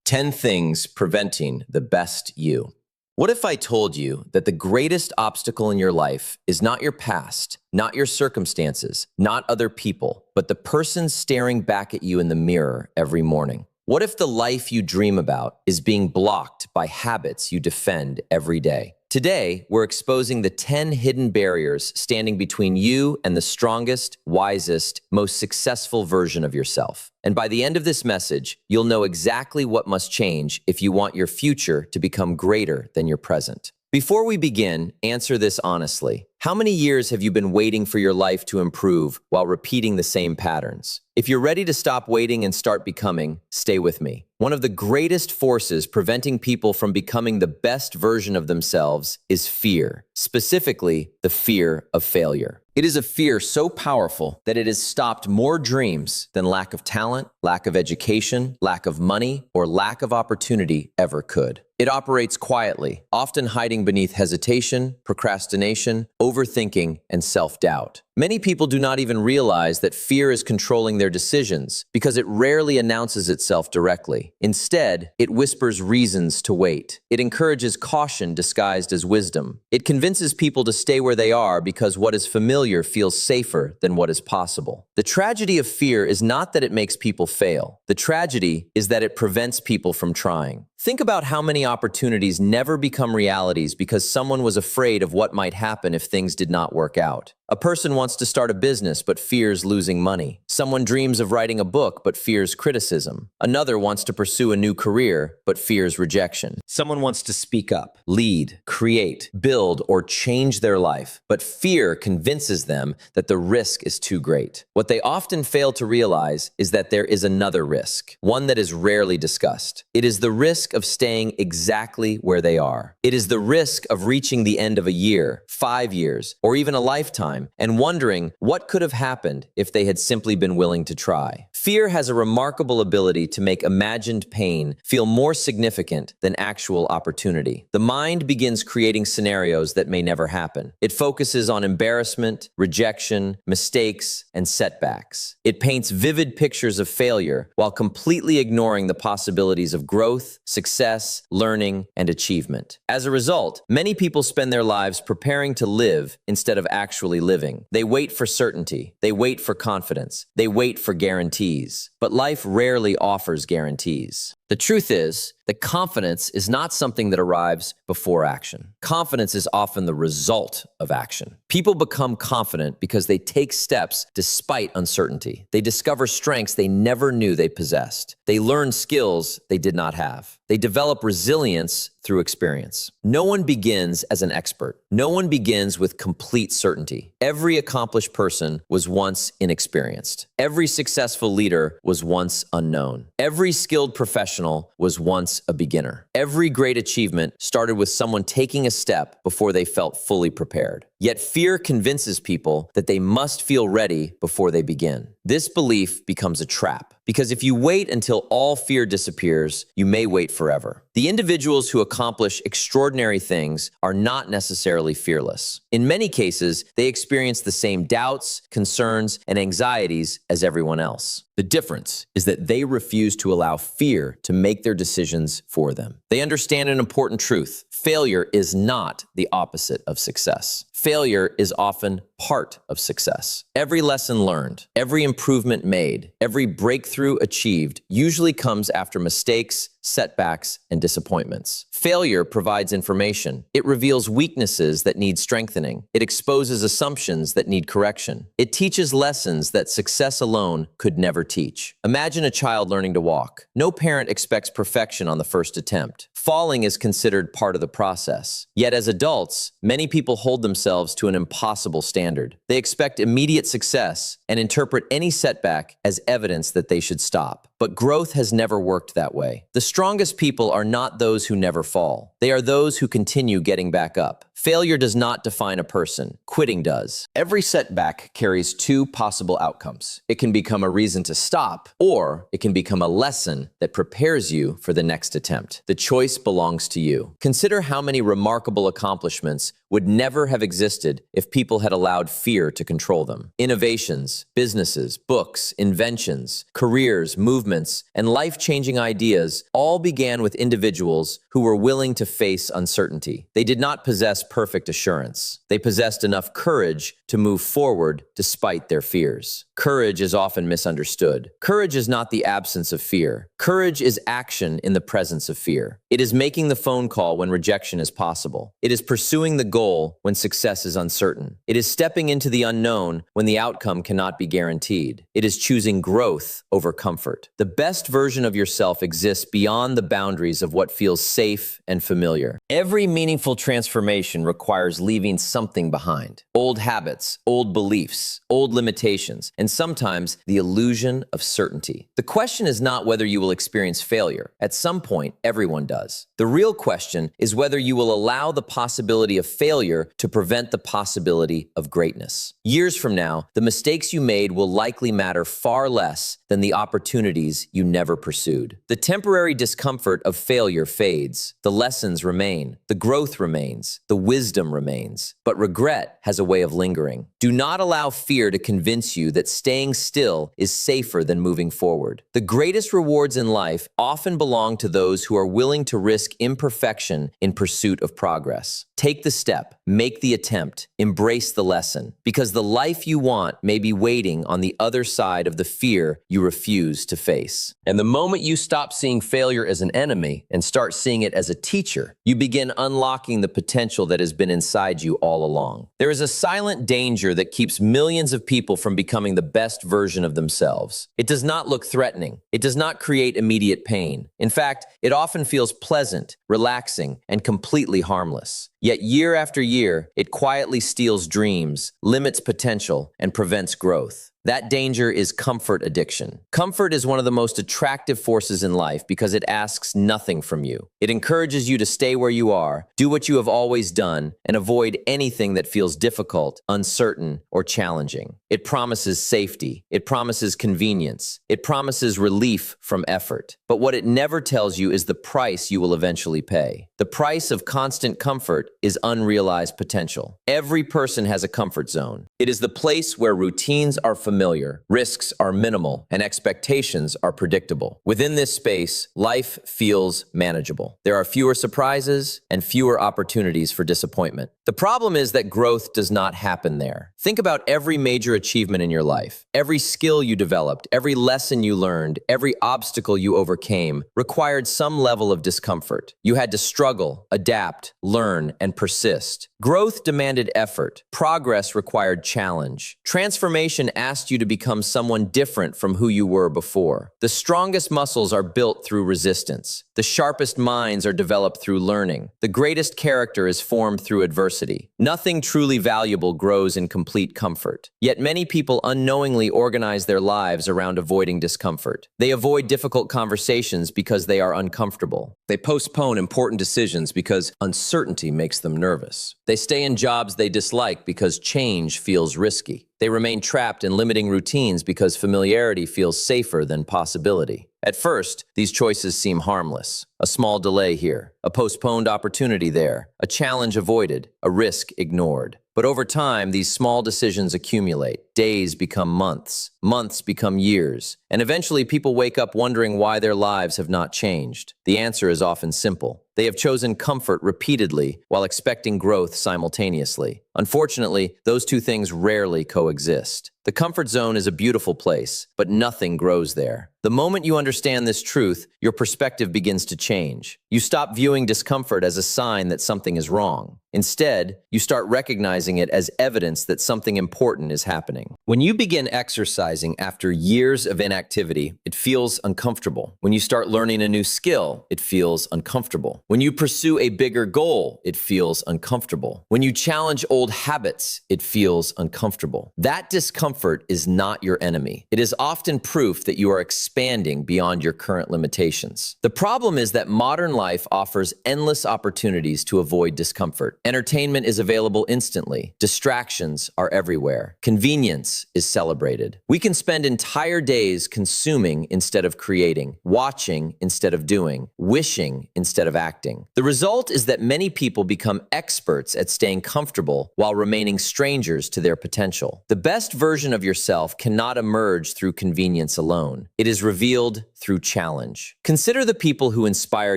10 things preventing the best you. What if I told you that the greatest obstacle in your life is not your past, not your circumstances, not other people, but the person staring back at you in the mirror every morning? What if the life you dream about is being blocked by habits you defend every day? Today, we're exposing the 10 hidden barriers standing between you and the strongest, wisest, most successful version of yourself. And by the end of this message, you'll know exactly what must change if you want your future to become greater than your present. Before we begin, answer this honestly. How many years have you been waiting for your life to improve while repeating the same patterns? If you're ready to stop waiting and start becoming, stay with me. One of the greatest forces preventing people from becoming the best version of themselves is fear, specifically the fear of failure. It is a fear so powerful that it has stopped more dreams than lack of talent, lack of education, lack of money, or lack of opportunity ever could. It operates quietly, often hiding beneath hesitation, procrastination, overthinking, and self-doubt. Many people do not even realize that fear is controlling their decisions because it rarely announces itself directly. Instead, it whispers reasons to wait. It encourages caution disguised as wisdom. It convinces people to stay where they are because what is familiar feels safer than what is possible. The tragedy of fear is not that it makes people fail. The tragedy is that it prevents people from trying. Think about how many opportunities never become realities because someone was afraid of what might happen if things did not work out. A person wants to start a business but fears losing money. Someone dreams of writing a book but fears criticism. Another wants to pursue a new career but fears rejection. Someone wants to speak up, lead, create, build, or change their life, but fear convinces them that the risk is too great. What they often fail to realize is that there is another risk, one that is rarely discussed. It is the risk of staying exactly where they are. It is the risk of reaching the end of a year, 5 years, or even a lifetime, and wondering what could have happened if they had simply been willing to try. Fear has a remarkable ability to make imagined pain feel more significant than actual opportunity. The mind begins creating scenarios that may never happen. It focuses on embarrassment, rejection, mistakes, and setbacks. It paints vivid pictures of failure while completely ignoring the possibilities of growth, success, learning, and achievement. As a result, many people spend their lives preparing to live instead of actually living. They wait for certainty. They wait for confidence. They wait for guarantees. But life rarely offers guarantees. The truth is that confidence is not something that arrives before action. Confidence is often the result of action. People become confident because they take steps despite uncertainty. They discover strengths they never knew they possessed. They learn skills they did not have. They develop resilience through experience. No one begins as an expert. No one begins with complete certainty. Every accomplished person was once inexperienced. Every successful leader was once unknown. Every skilled professional was once a beginner. Every great achievement started with someone taking a step before they felt fully prepared. Yet fear convinces people that they must feel ready before they begin. This belief becomes a trap, because if you wait until all fear disappears, you may wait forever. The individuals who accomplish extraordinary things are not necessarily fearless. In many cases, they experience the same doubts, concerns, and anxieties as everyone else. The difference is that they refuse to allow fear to make their decisions for them. They understand an important truth. Failure is not the opposite of success. Failure is often part of success. Every lesson learned, every improvement made, every breakthrough achieved usually comes after mistakes, setbacks, and disappointments. Failure provides information. It reveals weaknesses that need strengthening. It exposes assumptions that need correction. It teaches lessons that success alone could never teach. Imagine a child learning to walk. No parent expects perfection on the first attempt. Falling is considered part of the process. Yet as adults, many people hold themselves to an impossible standard. They expect immediate success and interpret any setback as evidence that they should stop. But growth has never worked that way. The strongest people are not those who never fall. They are those who continue getting back up. Failure does not define a person. Quitting does. Every setback carries two possible outcomes. It can become a reason to stop, or it can become a lesson that prepares you for the next attempt. The choice belongs to you. Consider how many remarkable accomplishments would never have existed if people had allowed fear to control them. Innovations, businesses, books, inventions, careers, movements, and life-changing ideas all began with individuals who were willing to face uncertainty. They did not possess perfect assurance. They possessed enough courage to move forward despite their fears. Courage is often misunderstood. Courage is not the absence of fear. Courage is action in the presence of fear. It is making the phone call when rejection is possible. It is pursuing the goal when success is uncertain. It is stepping into the unknown when the outcome cannot be guaranteed. It is choosing growth over comfort. The best version of yourself exists beyond the boundaries of what feels safe and familiar. Every meaningful transformation requires leaving something behind. Old habits, old beliefs, old limitations, and sometimes the illusion of certainty. The question is not whether you will experience failure. At some point, everyone does. The real question is whether you will allow the possibility of failure to prevent the possibility of greatness. Years from now, the mistakes you made will likely matter far less than the opportunities you never pursued. The temporary discomfort of failure fades. The lessons remain. The growth remains. The wisdom remains. But regret has a way of lingering. Do not allow fear to convince you that staying still is safer than moving forward. The greatest rewards in life often belong to those who are willing to risk imperfection in pursuit of progress. Take the step, make the attempt, embrace the lesson, because the life you want may be waiting on the other side of the fear you refuse to face. And the moment you stop seeing failure as an enemy and start seeing it as a teacher, you begin unlocking the potential that has been inside you all along. There is a silent danger that keeps millions of people from becoming the best version of themselves. It does not look threatening. It does not create immediate pain. In fact, it often feels pleasant, relaxing, and completely harmless. Yet year after year, it quietly steals dreams, limits potential, and prevents growth. That danger is comfort addiction. Comfort is one of the most attractive forces in life because it asks nothing from you. It encourages you to stay where you are, do what you have always done, and avoid anything that feels difficult, uncertain, or challenging. It promises safety. It promises convenience. It promises relief from effort. But what it never tells you is the price you will eventually pay. The price of constant comfort is unrealized potential. Every person has a comfort zone. It is the place where routines are familiar, risks are minimal, and expectations are predictable. Within this space, life feels manageable. There are fewer surprises and fewer opportunities for disappointment. The problem is that growth does not happen there. Think about every major achievement in your life. Every skill you developed, every lesson you learned, every obstacle you overcame required some level of discomfort. You had to struggle, adapt, learn, and persist. Growth demanded effort. Progress required challenge. Transformation asked you to become someone different from who you were before. The strongest muscles are built through resistance. The sharpest minds are developed through learning. The greatest character is formed through adversity. Nothing truly valuable grows in complete comfort. Yet many people unknowingly organize their lives around avoiding discomfort. They avoid difficult conversations because they are uncomfortable. They postpone important decisions because uncertainty makes them nervous. They stay in jobs they dislike because change feels risky. They remain trapped in limiting routines because familiarity feels safer than possibility. At first, these choices seem harmless. A small delay here, a postponed opportunity there, a challenge avoided, a risk ignored. But over time, these small decisions accumulate. Days become months, months become years, and eventually people wake up wondering why their lives have not changed. The answer is often simple. They have chosen comfort repeatedly while expecting growth simultaneously. Unfortunately, those two things rarely coexist. The comfort zone is a beautiful place, but nothing grows there. The moment you understand this truth, your perspective begins to change. You stop viewing discomfort as a sign that something is wrong. Instead, you start recognizing it as evidence that something important is happening. When you begin exercising after years of inactivity, it feels uncomfortable. When you start learning a new skill, it feels uncomfortable. When you pursue a bigger goal, it feels uncomfortable. When you challenge old habits, it feels uncomfortable. That discomfort is not your enemy. It is often proof that you are expanding beyond your current limitations. The problem is that modern life offers endless opportunities to avoid discomfort. Entertainment is available instantly. Distractions are everywhere. Convenience convenience is celebrated. We can spend entire days consuming instead of creating, watching instead of doing, wishing instead of acting. The result is that many people become experts at staying comfortable while remaining strangers to their potential. The best version of yourself cannot emerge through convenience alone. It is revealed through challenge. Consider the people who inspire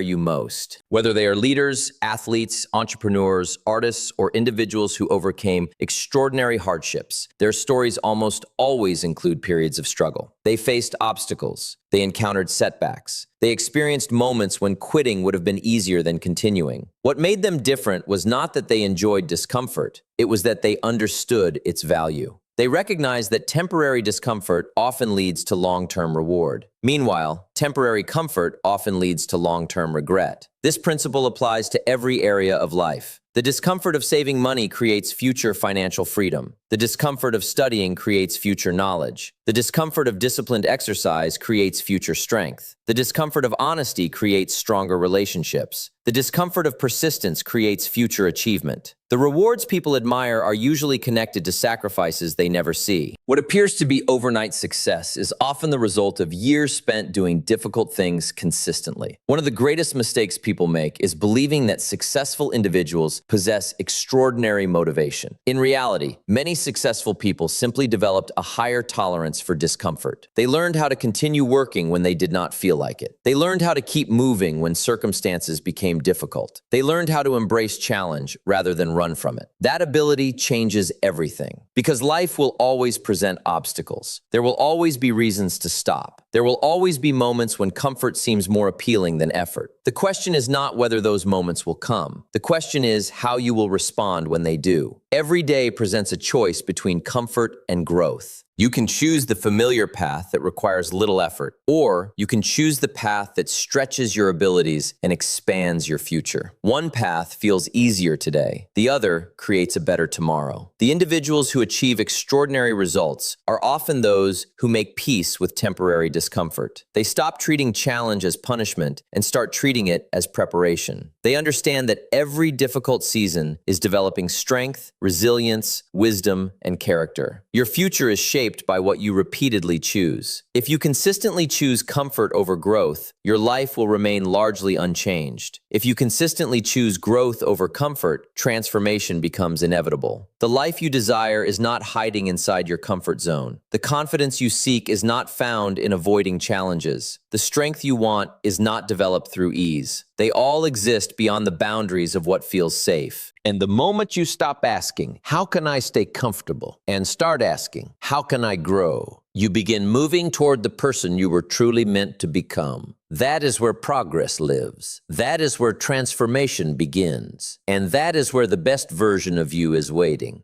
you most, whether they are leaders, athletes, entrepreneurs, artists, or individuals who overcame extraordinary hardships. Their stories almost always include periods of struggle. They faced obstacles. They encountered setbacks. They experienced moments when quitting would have been easier than continuing. What made them different was not that they enjoyed discomfort. It was that they understood its value. They recognized that temporary discomfort often leads to long-term reward. Meanwhile, temporary comfort often leads to long-term regret. This principle applies to every area of life. The discomfort of saving money creates future financial freedom. The discomfort of studying creates future knowledge. The discomfort of disciplined exercise creates future strength. The discomfort of honesty creates stronger relationships. The discomfort of persistence creates future achievement. The rewards people admire are usually connected to sacrifices they never see. What appears to be overnight success is often the result of years spent doing difficult things consistently. One of the greatest mistakes people make is believing that successful individuals possess extraordinary motivation. In reality, many successful people simply developed a higher tolerance for discomfort. They learned how to continue working when they did not feel like it. They learned how to keep moving when circumstances became difficult. They learned how to embrace challenge rather than run from it. That ability changes everything. Because life will always present obstacles. There will always be reasons to stop. There will always be moments when comfort seems more appealing than effort. The question is not whether those moments will come. The question is how you will respond when they do. Every day presents a choice between comfort and growth. You can choose the familiar path that requires little effort, or you can choose the path that stretches your abilities and expands your future. One path feels easier today. The other creates a better tomorrow. The individuals who achieve extraordinary results are often those who make peace with temporary discomfort. They stop treating challenge as punishment and start treating it as preparation. They understand that every difficult season is developing strength, resilience, wisdom, and character. Your future is shaped by what you repeatedly choose. If you consistently choose comfort over growth, your life will remain largely unchanged. If you consistently choose growth over comfort, transformation becomes inevitable. The life you desire is not hiding inside your comfort zone. The confidence you seek is not found in avoiding challenges. The strength you want is not developed through ease. They all exist beyond the boundaries of what feels safe. And the moment you stop asking, how can I stay comfortable? And start asking, how can I grow? You begin moving toward the person you were truly meant to become. That is where progress lives. That is where transformation begins. And that is where the best version of you is waiting.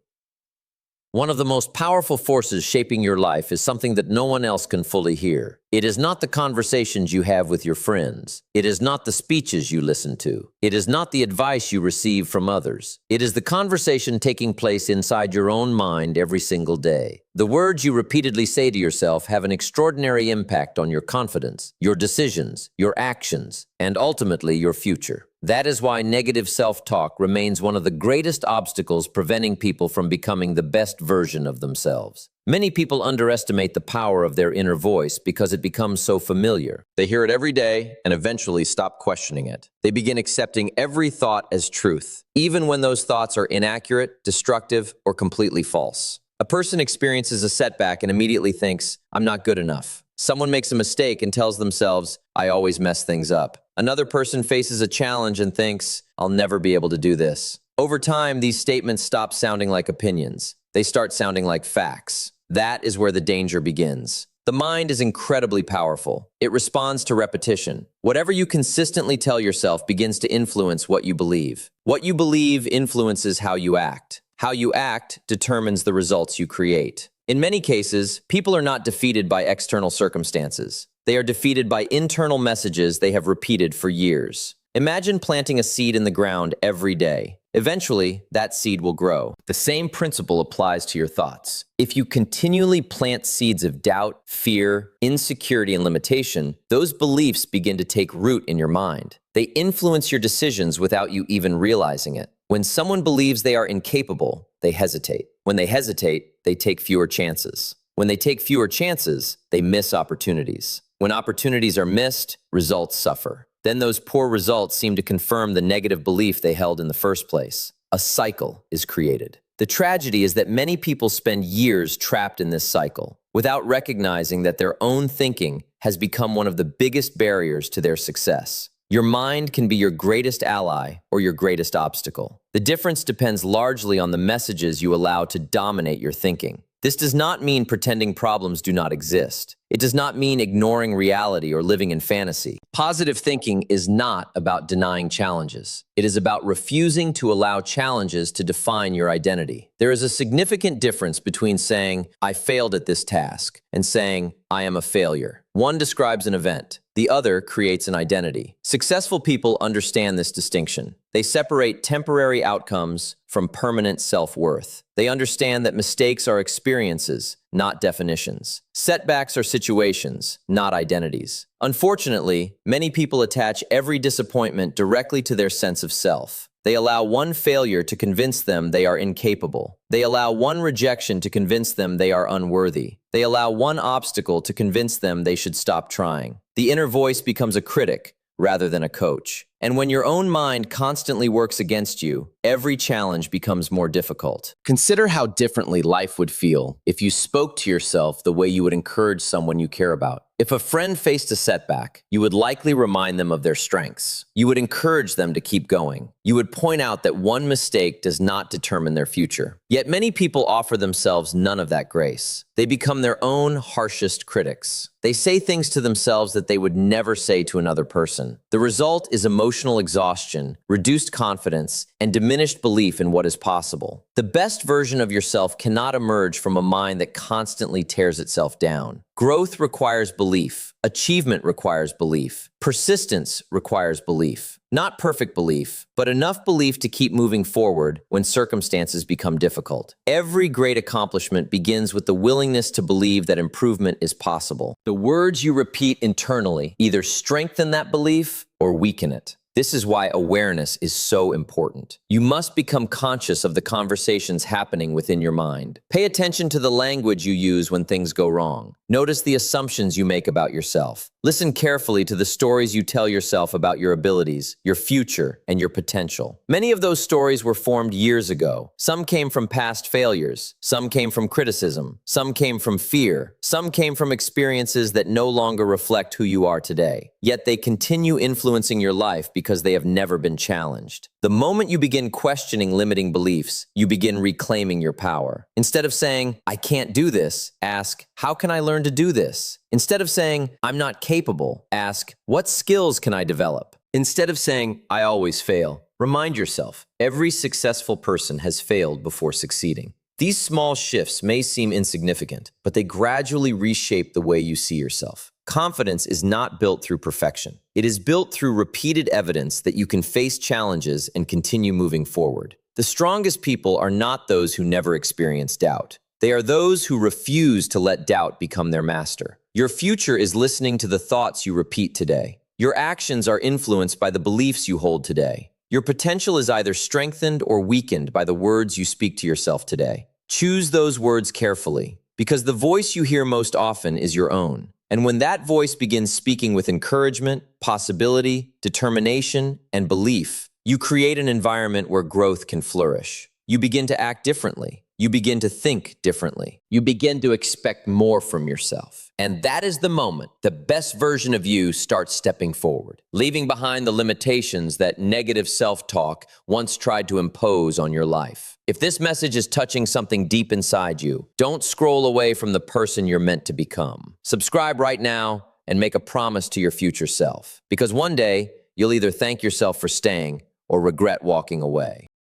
One of the most powerful forces shaping your life is something that no one else can fully hear. It is not the conversations you have with your friends. It is not the speeches you listen to. It is not the advice you receive from others. It is the conversation taking place inside your own mind every single day. The words you repeatedly say to yourself have an extraordinary impact on your confidence, your decisions, your actions, and ultimately your future. That is why negative self-talk remains one of the greatest obstacles preventing people from becoming the best version of themselves. Many people underestimate the power of their inner voice because it becomes so familiar. They hear it every day and eventually stop questioning it. They begin accepting every thought as truth, even when those thoughts are inaccurate, destructive, or completely false. A person experiences a setback and immediately thinks, I'm not good enough. Someone makes a mistake and tells themselves, I always mess things up. Another person faces a challenge and thinks, I'll never be able to do this. Over time, these statements stop sounding like opinions. They start sounding like facts. That is where the danger begins. The mind is incredibly powerful. It responds to repetition. Whatever you consistently tell yourself begins to influence what you believe. What you believe influences how you act. How you act determines the results you create. In many cases, people are not defeated by external circumstances. They are defeated by internal messages they have repeated for years. Imagine planting a seed in the ground every day. Eventually, that seed will grow. The same principle applies to your thoughts. If you continually plant seeds of doubt, fear, insecurity, and limitation, those beliefs begin to take root in your mind. They influence your decisions without you even realizing it. When someone believes they are incapable, they hesitate. When they hesitate, they take fewer chances. When they take fewer chances, they miss opportunities. When opportunities are missed, results suffer. Then those poor results seem to confirm the negative belief they held in the first place. A cycle is created. The tragedy is that many people spend years trapped in this cycle without recognizing that their own thinking has become one of the biggest barriers to their success. Your mind can be your greatest ally or your greatest obstacle. The difference depends largely on the messages you allow to dominate your thinking. This does not mean pretending problems do not exist. It does not mean ignoring reality or living in fantasy. Positive thinking is not about denying challenges. It is about refusing to allow challenges to define your identity. There is a significant difference between saying, "I failed at this task," and saying, "I am a failure." One describes an event. The other creates an identity. Successful people understand this distinction. They separate temporary outcomes from permanent self-worth. They understand that mistakes are experiences, not definitions. Setbacks are situations, not identities. Unfortunately, many people attach every disappointment directly to their sense of self. They allow one failure to convince them they are incapable. They allow one rejection to convince them they are unworthy. They allow one obstacle to convince them they should stop trying. The inner voice becomes a critic rather than a coach. And when your own mind constantly works against you, every challenge becomes more difficult. Consider how differently life would feel if you spoke to yourself the way you would encourage someone you care about. If a friend faced a setback, you would likely remind them of their strengths. You would encourage them to keep going. You would point out that one mistake does not determine their future. Yet many people offer themselves none of that grace. They become their own harshest critics. They say things to themselves that they would never say to another person. The result is emotional exhaustion, reduced confidence, and diminished belief in what is possible. The best version of yourself cannot emerge from a mind that constantly tears itself down. Growth requires belief. Achievement requires belief. Persistence requires belief. Not perfect belief, but enough belief to keep moving forward when circumstances become difficult. Every great accomplishment begins with the willingness to believe that improvement is possible. The words you repeat internally either strengthen that belief or weaken it. This is why awareness is so important. You must become conscious of the conversations happening within your mind. Pay attention to the language you use when things go wrong. Notice the assumptions you make about yourself. Listen carefully to the stories you tell yourself about your abilities, your future, and your potential. Many of those stories were formed years ago. Some came from past failures. Some came from criticism. Some came from fear. Some came from experiences that no longer reflect who you are today. Yet they continue influencing your life because they have never been challenged. The moment you begin questioning limiting beliefs, you begin reclaiming your power. Instead of saying, "I can't do this," ask, "How can I learn to do this?" Instead of saying, "I'm not capable," ask, "What skills can I develop?" Instead of saying, "I always fail," remind yourself, every successful person has failed before succeeding. These small shifts may seem insignificant, but they gradually reshape the way you see yourself. Confidence is not built through perfection. It is built through repeated evidence that you can face challenges and continue moving forward. The strongest people are not those who never experience doubt. They are those who refuse to let doubt become their master. Your future is listening to the thoughts you repeat today. Your actions are influenced by the beliefs you hold today. Your potential is either strengthened or weakened by the words you speak to yourself today. Choose those words carefully, because the voice you hear most often is your own. And when that voice begins speaking with encouragement, possibility, determination, and belief, you create an environment where growth can flourish. You begin to act differently. You begin to think differently. You begin to expect more from yourself. And that is the moment the best version of you starts stepping forward, leaving behind the limitations that negative self-talk once tried to impose on your life. If this message is touching something deep inside you, don't scroll away from the person you're meant to become. Subscribe right now and make a promise to your future self, because one day you'll either thank yourself for staying or regret walking away.